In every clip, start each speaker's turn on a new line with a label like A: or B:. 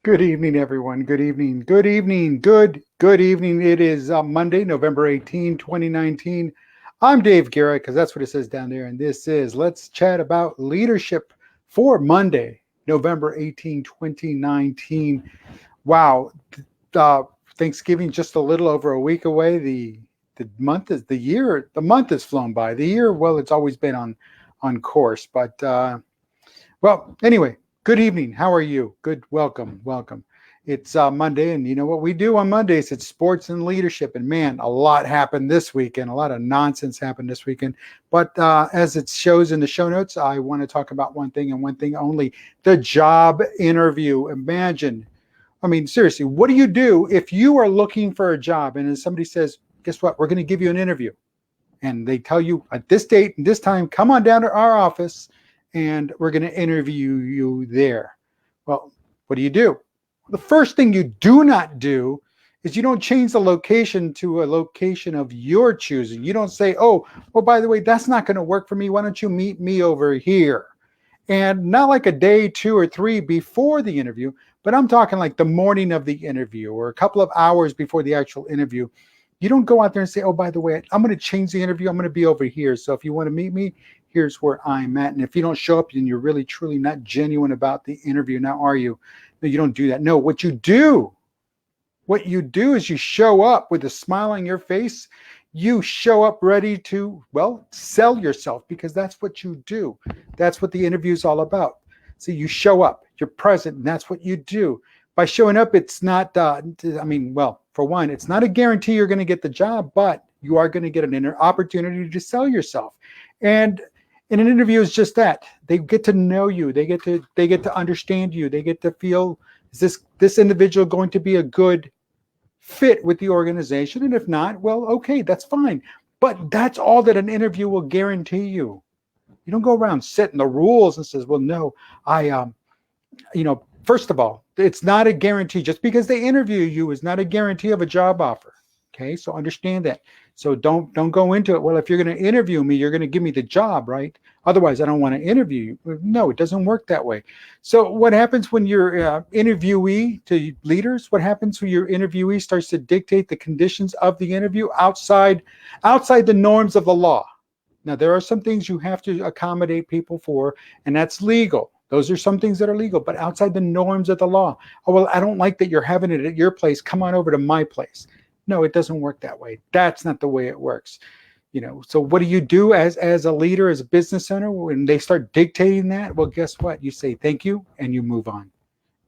A: Good evening, everyone. Good evening. Good evening. Good evening. It is Monday, November 2019. I'm Dave Guerra because that's what it says down there. And this is Let's Chat About Leadership for Monday, November 2019. Wow. Uh, Thanksgiving just a little over a week away. The month has flown by. The year, well, it's always been on course. But well, anyway, good evening. How are you? Good. Welcome. It's Monday, and you know what we do on Mondays? It's sports and leadership. And man, a lot happened this weekend. A lot of nonsense happened this weekend. But as it shows in the show notes, I want to talk about one thing and one thing only: the job interview. Seriously, what do you do if you are looking for a job and then somebody says, "Guess what? We're going to give you an interview," and they tell you at this date and this time, come on down to our office and we're going to interview you there. Well, what do? The first thing you do not do is you don't change the location to a location of your choosing. You don't say, oh, well, by the way, that's not going to work for me. Why don't you meet me over here? And not like a day, 2 or 3 before the interview, but I'm talking like the morning of the interview or a couple of hours before the actual interview. You don't go out there and say, oh, by the way, I'm going to change the interview. I'm going to be over here. So if you want to meet me, here's where I'm at. And if you don't show up, then you're really, truly not genuine about the interview. Now, are you? No, you don't do that. No, what you do is you show up with a smile on your face. You show up ready to, well, sell yourself, because that's what you do. That's what the interview is all about. So you show up, you're present, and that's what you do. By showing up, it's not, for one, it's not a guarantee you're going to get the job, but you are going to get an opportunity to sell yourself. And in an interview is just that. They get to know you. They get to understand you. They get to feel, is this individual going to be a good fit with the organization? And if not, well, okay, that's fine. But that's all that an interview will guarantee you. You don't go around setting the rules and says, well, no, first of all, it's not a guarantee. Just because they interview you is not a guarantee of a job offer. Okay, so understand that. So don't go into it, well, if you're going to interview me, you're going to give me the job, right? Otherwise, I don't want to interview you. No, it doesn't work that way. So what happens when your interviewee to leaders? What happens when your interviewee starts to dictate the conditions of the interview outside the norms of the law? Now, there are some things you have to accommodate people for, and that's legal. Those are some things that are legal, but outside the norms of the law. Oh, well, I don't like that you're having it at your place. Come on over to my place. No, it doesn't work that way. That's not the way it works. So what do you do as a leader, as a business owner, when they start dictating that? Well, guess what? You say thank you and you move on.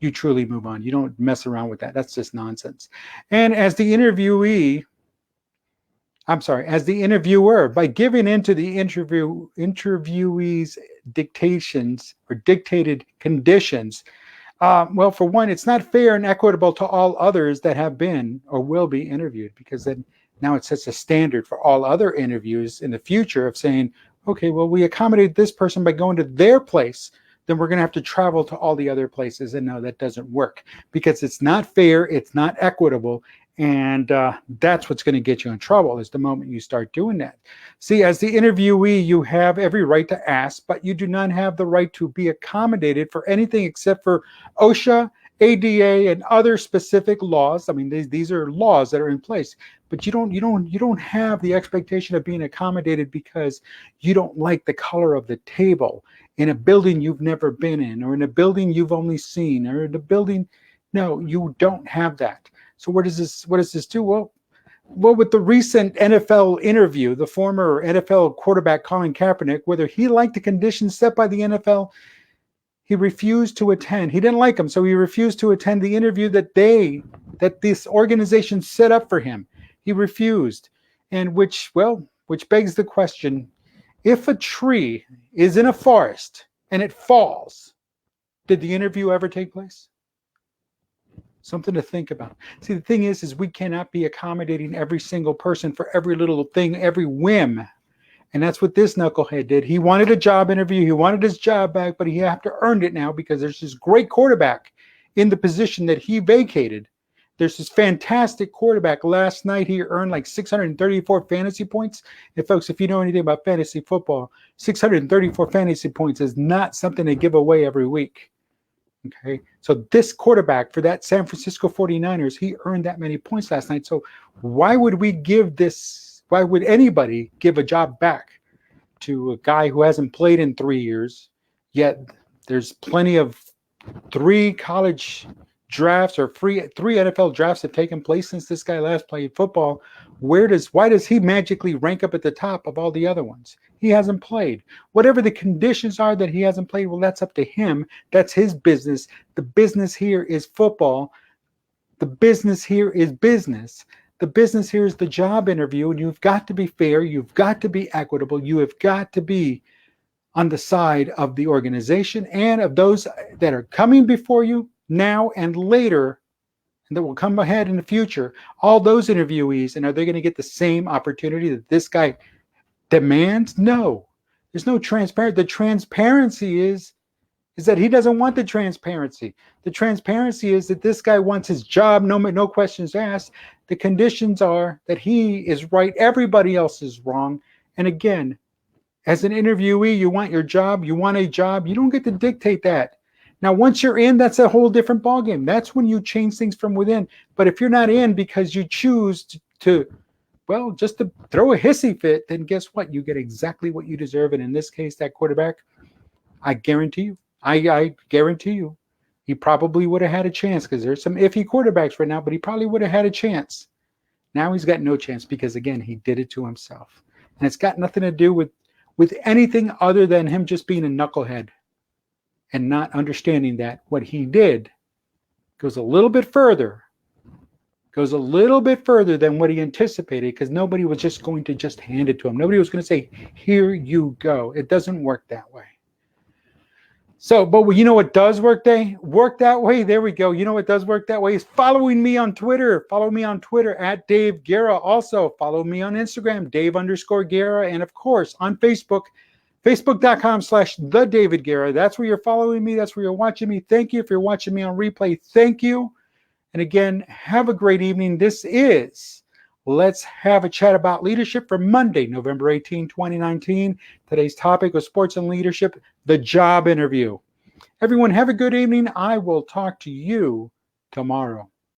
A: You truly move on. You don't mess around with that. That's just nonsense. And as the interviewer, by giving into the interviewee's dictations or dictated conditions, well, for one, it's not fair and equitable to all others that have been or will be interviewed, because then now it sets a standard for all other interviews in the future of saying, okay, well, we accommodated this person by going to their place, then we're going to have to travel to all the other places. And no, that doesn't work, because it's not fair, it's not equitable, and that's what's going to get you in trouble, is the moment you start doing that. See, as the interviewee, you have every right to ask, but you do not have the right to be accommodated for anything except for OSHA, ADA, and other specific laws. I mean, these are laws that are in place, but you don't have the expectation of being accommodated because you don't like the color of the table in a building you've never been in, or in a building you've only seen, or in a building. No, you don't have that. So what does this do? Well, with the recent NFL interview, the former NFL quarterback Colin Kaepernick, whether he liked the conditions set by the NFL, he refused to attend. He didn't like them, so he refused to attend the interview that this organization set up for him. He refused, and which begs the question: if a tree is in a forest and it falls, did the interview ever take place? Something to think about. See, the thing is we cannot be accommodating every single person for every little thing, every whim. And that's what this knucklehead did. He wanted a job interview. He wanted his job back, but he have to earn it now, because there's this great quarterback in the position that he vacated. There's this fantastic quarterback. Last night, he earned like 634 fantasy points. And folks, if you know anything about fantasy football, 634 fantasy points is not something to give away every week. Okay. So this quarterback for that San Francisco 49ers, he earned that many points last night. So why would anybody give a job back to a guy who hasn't played in 3 years? Yet there's plenty of three college drafts or three NFL drafts have taken place since this guy last played football. Why does he magically rank up at the top of all the other ones? He hasn't played. Whatever the conditions are that he hasn't played, well, that's up to him. That's his business. The business here is football. The business here is business. The business here is the job interview, and you've got to be fair. You've got to be equitable. You have got to be on the side of the organization and of those that are coming before you now and later, and that will come ahead in the future. All those interviewees, and are they going to get the same opportunity that this guy demands? No. There's no transparency. The transparency is that he doesn't want the transparency. The transparency is that this guy wants his job, no questions asked. The conditions are that he is right, everybody else is wrong. And again, as an interviewee, you want your job, you want a job, you don't get to dictate that. Now, once you're in, that's a whole different ballgame. That's when you change things from within. But if you're not in because you choose just to throw a hissy fit, then guess what? You get exactly what you deserve. And in this case, that quarterback, I guarantee you, I guarantee you, he probably would have had a chance, because there's some iffy quarterbacks right now, but he probably would have had a chance. Now he's got no chance because, again, he did it to himself. And it's got nothing to do with anything other than him just being a knucklehead and not understanding that what he did goes a little bit further than what he anticipated, because nobody was just going to just hand it to him. Nobody was going to say, here you go. It doesn't work that way. So, but you know what does work that way? There we go. You know what does work that way is following me on Twitter. Follow me on Twitter at Dave Guerra. Also, follow me on Instagram, Dave_Guerra. And of course, on Facebook, Facebook.com/The David Guerra. That's where you're following me. That's where you're watching me. Thank you. If you're watching me on replay, thank you. And again, have a great evening. This is Let's Have a Chat About Leadership for Monday, November 18, 2019. Today's topic was sports and leadership, the job interview. Everyone, have a good evening. I will talk to you tomorrow.